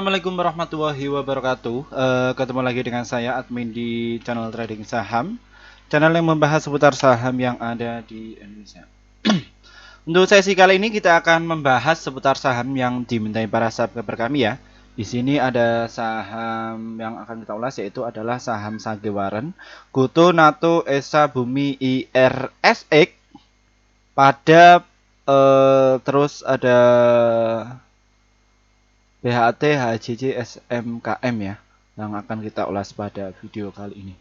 Assalamualaikum warahmatullahi wabarakatuh. Ketemu lagi dengan saya admin di channel trading saham, channel yang membahas seputar saham yang ada di Indonesia. Untuk sesi kali ini kita akan membahas seputar saham yang dimintai para subscriber kami ya. Di sini ada saham yang akan kita ulas, yaitu adalah saham Sagewaran, Goto, Nato, Esa, Bumi, IRSX, pada terus ada BHT, HJJ, SMKM ya, yang akan kita ulas pada video kali ini.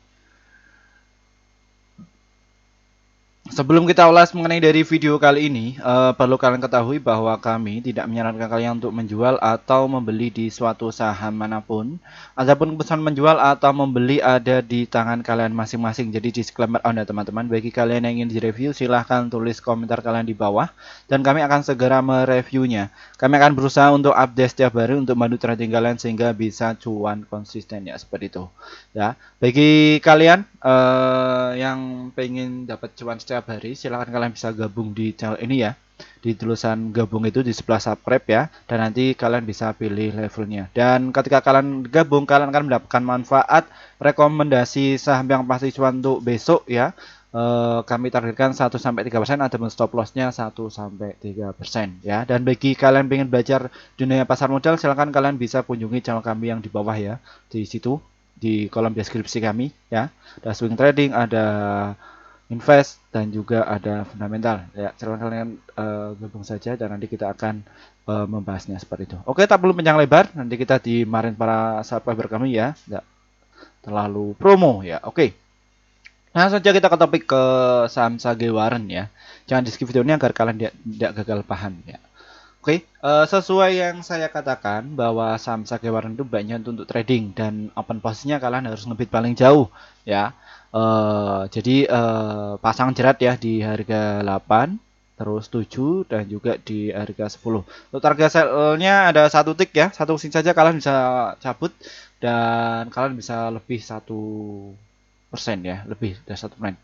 Sebelum kita ulas mengenai dari video kali ini, perlu kalian ketahui bahwa kami tidak menyarankan kalian untuk menjual atau membeli di suatu saham manapun. Adapun keputusan menjual atau membeli ada di tangan kalian masing-masing. Jadi disclaimer on ya teman-teman. Bagi kalian yang ingin direview, silahkan tulis komentar kalian di bawah dan kami akan segera mereviewnya. Kami akan berusaha untuk update setiap hari untuk membantu trading kalian sehingga bisa cuan konsisten ya, seperti itu. Ya, bagi kalian yang pengen dapat cuan setiap hari, silahkan kalian bisa gabung di channel ini ya. Di tulisan gabung itu di sebelah subscribe ya, dan nanti kalian bisa pilih levelnya. Dan ketika kalian gabung, kalian akan mendapatkan manfaat rekomendasi saham yang pasti cuan untuk besok ya. Kami targetkan 1-3%, ada stop lossnya 1-3% ya. Dan bagi kalian pengen belajar dunia pasar modal, silahkan kalian bisa kunjungi channel kami yang di bawah ya, di situ di kolom deskripsi kami ya. Ada swing trading, ada invest, dan juga ada fundamental ya. Silahkan kalian gabung saja dan nanti kita akan membahasnya seperti itu. Oke, tak perlu panjang lebar, nanti kita dimarahin para subscriber kami ya, nggak terlalu promo ya. Oke, nah saja kita ke topik ke saham Sagewaran ya. Jangan di skip videonya agar kalian tidak gagal paham ya. Oke, sesuai yang saya katakan bahwa saham Sagewaran itu banyak untuk trading dan open posisinya kalian harus ngebit paling jauh ya. Jadi pasang jerat ya di harga 8, terus 7, dan juga di harga 10. Untuk target sell-nya ada satu tick ya, satu sing saja kalian bisa cabut dan kalian bisa lebih 1% ya, lebih dari 1%.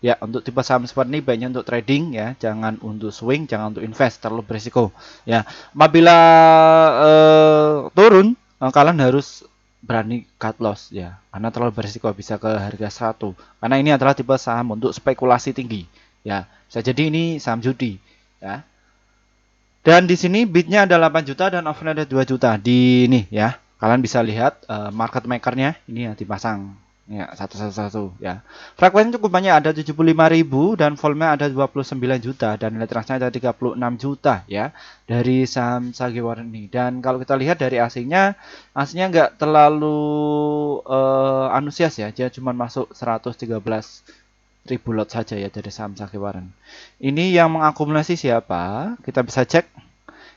Ya, untuk tipe saham seperti ini baiknya untuk trading ya, jangan untuk swing, jangan untuk invest, terlalu berisiko. Ya, apabila turun, kalian harus berani cut loss ya, karena terlalu berisiko bisa ke harga 100. Karena ini adalah tipe saham untuk spekulasi tinggi. Ya, bisa jadi ini saham judi ya. Dan di sini bidnya ada 8 juta dan offernya ada 2 juta. Di ini ya, kalian bisa lihat market makernya ini ya dipasang ya, satu ya. Frekuensinya cukup banyak, ada 75.000 dan volume ada 29 juta dan nilai transnya ada 36 juta ya dari saham Sagewaran ini. Dan kalau kita lihat dari asingnya nggak terlalu antusias ya, dia cuma masuk 113.000 lot saja ya dari saham Sagewaran. Ini yang mengakumulasi siapa? Kita bisa cek.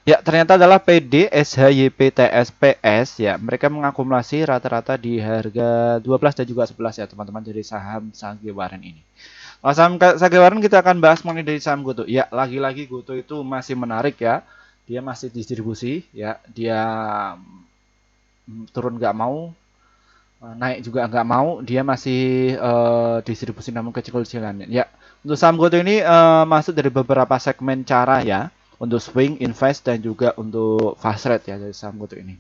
Ya, ternyata adalah PD, SHYP, TSPS ya. Mereka mengakumulasi rata-rata di harga 12 dan juga 11 ya, teman-teman, dari saham Sagewaran ini. Kalau saham Sagewaran kita akan bahas mengenai dari saham Goto. Ya, lagi-lagi Goto itu masih menarik ya. Dia masih distribusi ya. Dia turun nggak mau, naik juga nggak mau. Dia masih distribusi namun kecil-kecilan ya. Untuk saham Goto ini masuk dari beberapa segmen cara ya. Untuk swing, invest, dan juga untuk fast rate ya dari saham Goto ini.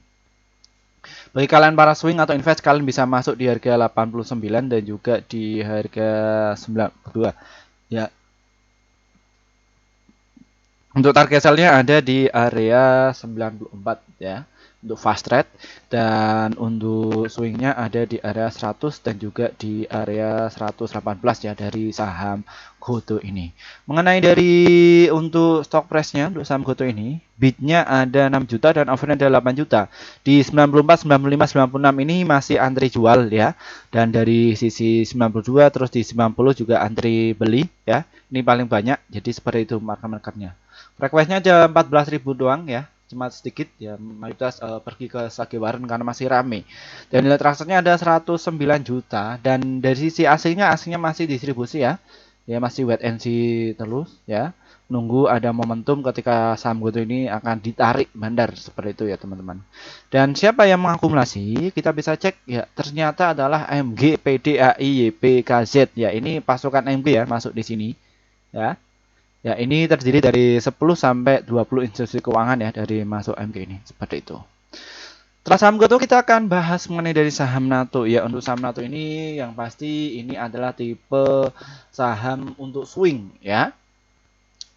Bagi kalian para swing atau invest, kalian bisa masuk di harga 89 dan juga di harga 92 ya. Untuk target sell-nya ada di area 94 ya untuk fast trade, dan untuk swingnya ada di area 100 dan juga di area 118 ya dari saham Goto ini. Mengenai dari untuk stock price-nya untuk saham Goto ini, bidnya ada 6 juta dan offernya ada 8 juta. Di 94, 95, 96 ini masih antri jual ya. Dan dari sisi 92 terus di 90 juga antri beli ya. Ini paling banyak, jadi seperti itu market-marketnya. Frekuensinya ada 14.000 doang ya, cuma sedikit ya, mayoritas pergi ke Sagewaran karena masih rame. Dan nilai transaksinya ada 109 juta dan dari sisi asingnya masih distribusi ya. Ya masih wait and see terus ya. Nunggu ada momentum ketika saham Goto ini akan ditarik bandar seperti itu ya teman-teman. Dan siapa yang mengakumulasi? Kita bisa cek ya, ternyata adalah MG, PDAI, YP, KZ ya. Ini pasukan MG ya masuk di sini ya. Ya, ini terdiri dari 10 sampai 20 institusi keuangan ya dari masuk MG ini, seperti itu. Setelah saham GoTo kita akan bahas mengenai dari saham NATO ya. Untuk saham NATO ini yang pasti ini adalah tipe saham untuk swing ya.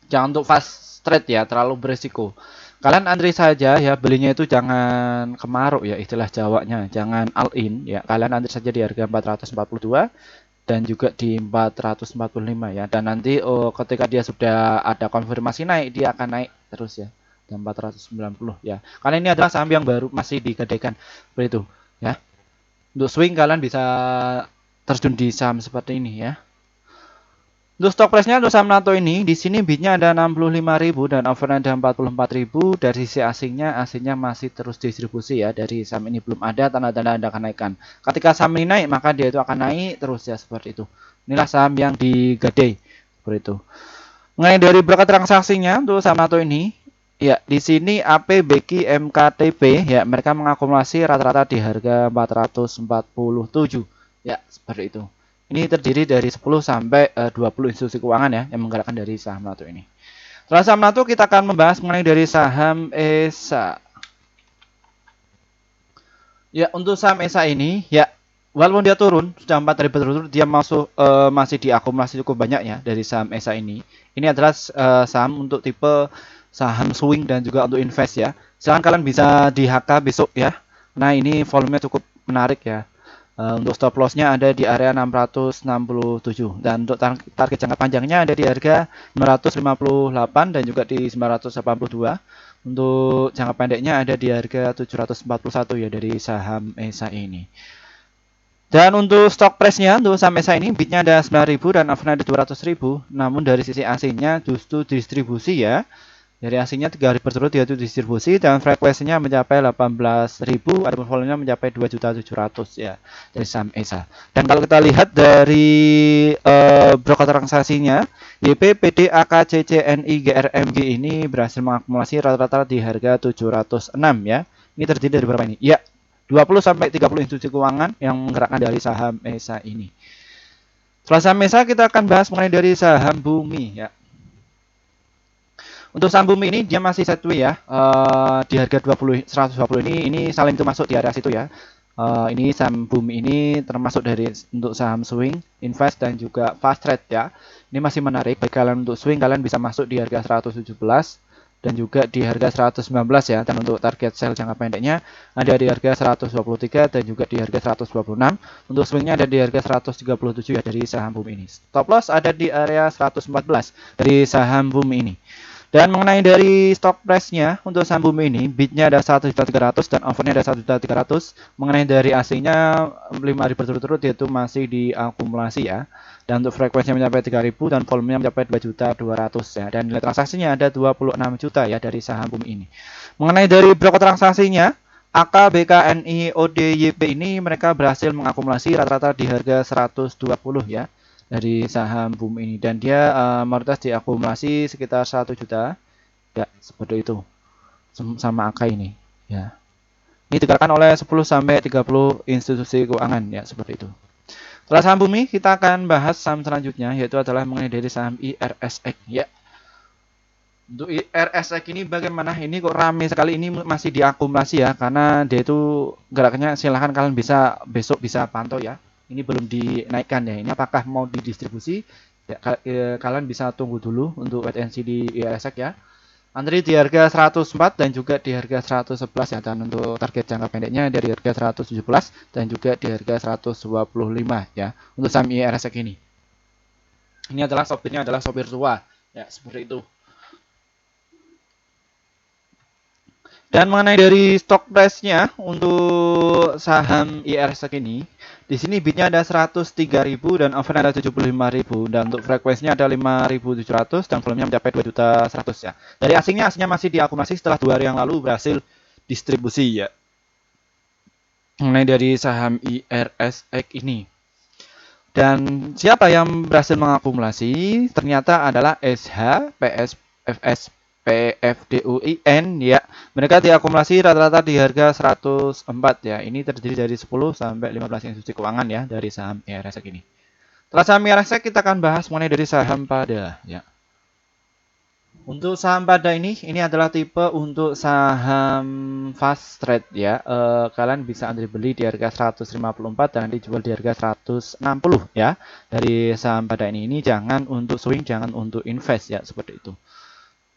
Jangan untuk fast trade ya, terlalu beresiko. Kalian antri saja ya, belinya itu jangan kemaruk ya istilah Jawanya, jangan all in ya. Kalian antri saja di harga 442 dan juga di 445 ya. Dan nanti ketika dia sudah ada konfirmasi naik, dia akan naik terus ya. Dan 490 ya. Karena ini adalah saham yang baru masih digadaikan seperti itu ya. Untuk swing kalian bisa terjun di saham seperti ini ya. Untuk stock price-nya untuk saham NATO ini di sini bidnya ada 65.000 dan overnya ada 44.000. Dari sisi asingnya masih terus distribusi ya. Dari saham ini belum ada tanda-tanda ada kenaikan. Ketika saham ini naik maka dia itu akan naik terus ya seperti itu. Inilah saham yang digadai seperti itu. Mengenai dari broker transaksinya untuk saham NATO ini, ya di sini AP, BQ, MKTP ya mereka mengakumulasi rata-rata di harga 447 ya seperti itu. Ini terdiri dari 10 sampai 20 institusi keuangan ya yang menggerakkan dari saham NATO ini. Setelah saham NATO kita akan membahas mengenai dari saham ESA. Ya untuk saham ESA ini ya walaupun dia turun sudah 4 hari berturut-turut dia masih diakumulasi cukup banyak ya dari saham ESA ini. Ini adalah saham untuk tipe saham swing dan juga untuk invest ya. Silahkan kalian bisa di HK besok ya. Nah ini volumenya cukup menarik ya. Untuk stop loss-nya ada di area 667 dan untuk target jangka panjangnya ada di harga 958 dan juga di 982. Untuk jangka pendeknya ada di harga 741 ya dari saham ESA ini. Dan untuk stock price-nya untuk saham ESA ini bidnya ada 9.000 dan overnya ada 200.000. Namun dari sisi asingnya justru distribusi ya. Dari asingnya 3 hari berturut yaitu distribusi dan frekuensinya mencapai 18.000, ada volumenya mencapai 2.700.000 ya dari saham ESA. Dan kalau kita lihat dari broker transaksinya YP, PD, AK, CC, NI, GRMG ini berhasil mengakumulasi rata-rata di harga 706 ya. Ini terdiri dari berapa ini? Ya, 20 sampai 30 institusi keuangan yang menggerakkan dari saham ESA ini. Setelah saham ESA kita akan bahas mengenai dari saham Bumi ya. Untuk saham Bumi ini dia masih sideways ya. Di harga 120 ini saling itu masuk di area situ ya. Ini saham Bumi ini termasuk dari untuk saham swing, invest dan juga fast trade ya. Ini masih menarik bagi kalian untuk swing, kalian bisa masuk di harga 117 dan juga di harga 119 ya. Dan untuk target sell jangka pendeknya ada di harga 123 dan juga di harga 126. Untuk swingnya ada di harga 137 ya dari saham Bumi ini. Stop loss ada di area 114 dari saham Bumi ini. Dan mengenai dari stock price-nya untuk saham Bumi ini bidnya ada 1.300 dan overnya ada 1.300. Mengenai dari asingnya 5 hari berturut-turut yaitu masih diakumulasi ya. Dan untuk frekuensinya mencapai 3.000 dan volumenya mencapai 2.200.000 ya. Dan nilai transaksinya ada 26 juta ya dari saham Bumi ini. Mengenai dari broker transaksinya AK, BK, NI, OD, YP ini mereka berhasil mengakumulasi rata-rata di harga 120 ya dari saham Bumi ini dan dia mayoritas diakumulasi sekitar 1 juta ya seperti itu sama AK ini ya. Ini digerakkan oleh 10 sampai 30 institusi keuangan ya seperti itu. Setelah saham Bumi kita akan bahas saham selanjutnya yaitu adalah mengenai dari saham IRSX ya. Untuk IRSX ini bagaimana? Ini kok rame sekali, ini masih diakumulasi ya karena dia itu geraknya silahkan kalian bisa besok bisa pantau ya. Ini belum dinaikkan ya. Ini apakah mau didistribusi? Ya, kalian bisa tunggu dulu untuk wait and see di IRSX ya. Antri di harga 104 dan juga di harga 111 ya. Dan untuk target jangka pendeknya dari harga 117 dan juga di harga 125 ya. Untuk saham IRSX ini. Ini adalah sopirnya adalah sopir tua ya seperti itu. Dan mengenai dari stock price-nya untuk saham IRSX ini, di sini bidnya ada 103.000 dan offer ada 75.000 dan untuk frekuensinya ada 5.700 dan volumenya mencapai 2.100 ya. Dari asingnya masih diakumulasi setelah 2 hari yang lalu berhasil distribusi ya. Mengenai dari saham IRSX ini. Dan siapa yang berhasil mengakumulasi? Ternyata adalah SH, PS, FS, PFDUIN ya. Mereka diakumulasi rata-rata di harga 104 ya. Ini terdiri dari 10 sampai 15 institusi keuangan ya dari saham IRSX ini. Setelah saham IRSX kita akan bahas mengenai dari saham pada ya. Untuk saham pada ini adalah tipe untuk saham fast trade ya. Kalian bisa ambil beli di harga 154 dan nanti jual di harga 160 ya. Dari saham pada ini jangan untuk swing, jangan untuk invest ya, seperti itu.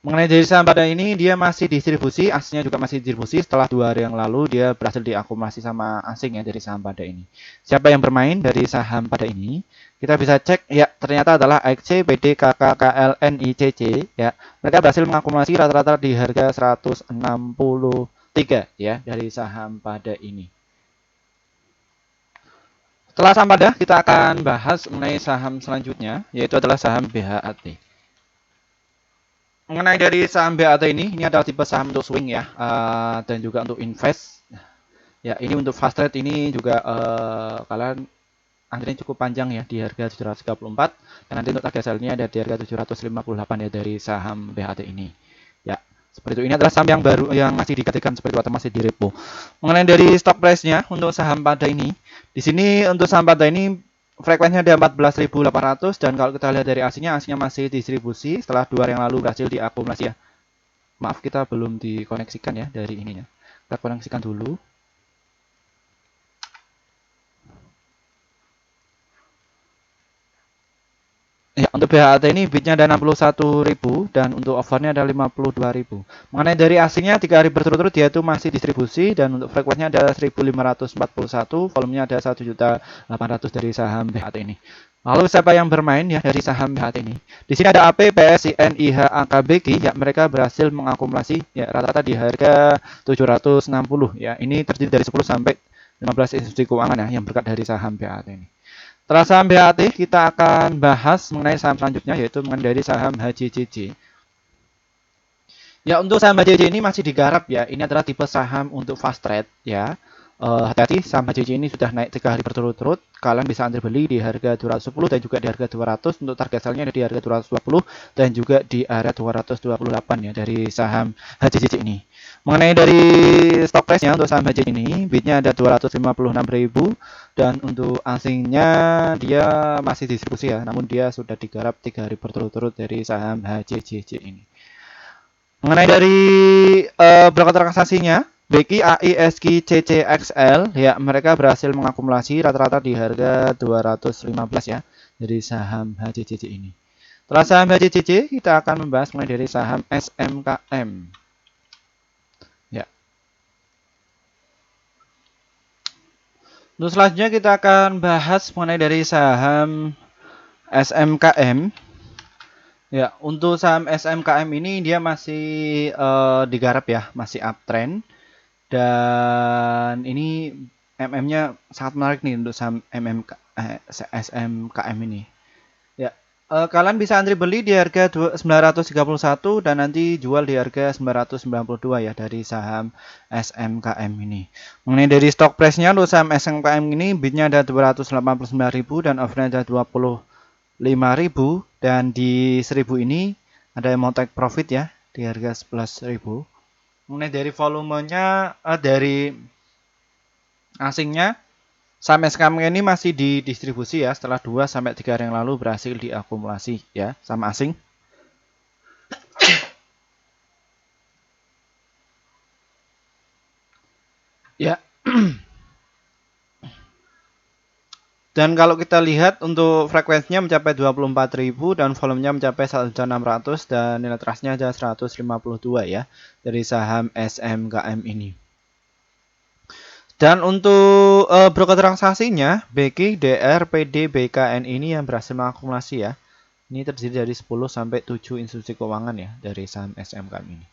Mengenai dari saham pada ini, dia masih distribusi, aslinya juga masih distribusi. Setelah 2 hari yang lalu, dia berhasil diakumulasi sama asing ya dari saham pada ini. Siapa yang bermain dari saham pada ini? Kita bisa cek, ya ternyata adalah XC, PD, KK, KL, NICC. Ya, mereka berhasil mengakumulasi rata-rata di harga 163 ya dari saham pada ini. Setelah saham pada, kita akan bahas mengenai saham selanjutnya, yaitu adalah saham BHAT. Mengenai dari saham BAT ini adalah tipe saham untuk swing ya, dan juga untuk invest. Ya, ini untuk fast trade ini juga kalian antrinya cukup panjang ya di harga 734 dan nanti untuk target sell-nya ada di harga 758 ya dari saham BAT ini. Ya, seperti itu. Ini adalah saham yang baru yang masih dikatakan seperti itu atau masih di repo. Mengenai dari stock price-nya untuk saham pada ini, di sini untuk saham pada ini frekuensinya ada 14.800 dan kalau kita lihat dari aslinya masih distribusi setelah 2 hari yang lalu berhasil diakumulasi ya. Maaf kita belum dikoneksikan ya dari ininya. Kita koneksikan dulu. Ya, untuk BHAT ini bidnya ada 61.000 dan untuk offernya ada 52.000. Mengenai dari asingnya 3 hari berturut-turut dia itu masih distribusi dan untuk frekuensinya ada 1.541, volumenya ada 1.800.000 dari saham BHAT ini. Lalu siapa yang bermain ya dari saham BHAT ini? Di sini ada AP, PSI, NIH, AKBG ya mereka berhasil mengakumulasi ya rata-rata di harga 760 ya. Ini terdiri dari 10 sampai 15 institusi keuangan ya yang berkat dari saham BHAT ini. Setelah saham BHT, kita akan bahas mengenai saham selanjutnya, yaitu mengenai dari saham HJJJ. Ya, untuk saham HJJ ini masih digarap ya. Ini adalah tipe saham untuk fast trade ya. Hati-hati, saham HJJ ini sudah naik 3 hari berturut-turut. Kalian bisa ambil beli di harga 210 dan juga di harga 200. Untuk target sell-nya ada di harga 220 dan juga di area 228 ya dari saham HJJ ini. Mengenai dari stock price-nya untuk saham HJJ ini, bidnya ada 256.000 dan untuk asingnya dia masih distribusi ya, namun dia sudah digarap 3 hari berturut-turut dari saham HJJJ ini. Mengenai dari berapa transaksinya, BQ, AI, SQ, CC, XL, ya mereka berhasil mengakumulasi rata-rata di harga 215 ya dari saham HJJJ ini. Setelah saham HJJJ, kita akan membahas mengenai dari saham SMKM. Ya. Untuk selanjutnya kita akan bahas mengenai dari saham SMKM. Ya, untuk saham SMKM ini dia masih digarap ya, masih uptrend. Dan ini MM-nya sangat menarik nih untuk saham SMKM ini. Ya, kalian bisa antri beli di harga 931 dan nanti jual di harga 992 ya dari saham SMKM ini. Mengenai dari stock price-nya untuk saham SMKM ini bidnya ada 289.000 dan offernya ada 25.000 dan di 1.000 ini ada yang mau take profit ya di harga 11.000. Mengenai dari volumenya dari asingnya saham SKM ini masih didistribusi ya setelah 2 sampai 3 hari yang lalu berhasil diakumulasi ya sama asing. Ya. Dan kalau kita lihat untuk frekuensinya mencapai 24.000 dan volumenya mencapai 1.600 dan nilai trustnya ada 152 ya dari saham SMKM ini. Dan untuk broker transaksinya BQ, DR, PD, BKN ini yang berhasil mengakumulasi ya. Ini terdiri dari 10 sampai 7 institusi keuangan ya dari saham SMKM ini.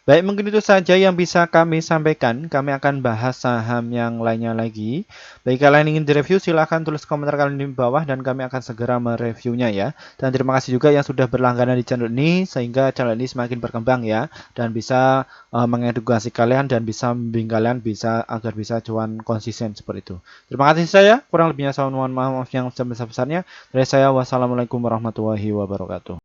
Baik, mungkin itu saja yang bisa kami sampaikan. Kami akan bahas saham yang lainnya lagi. Baik, kalian ingin direview, silahkan tulis komentar kalian di bawah dan kami akan segera mereviewnya ya. Dan terima kasih juga yang sudah berlangganan di channel ini, sehingga channel ini semakin berkembang ya. Dan bisa mengedukasi kalian dan bisa membimbing kalian agar bisa cuan konsisten seperti itu. Terima kasih saya, kurang lebihnya saya mohon maaf yang sebesar-besarnya. Dari saya, wassalamualaikum warahmatullahi wabarakatuh.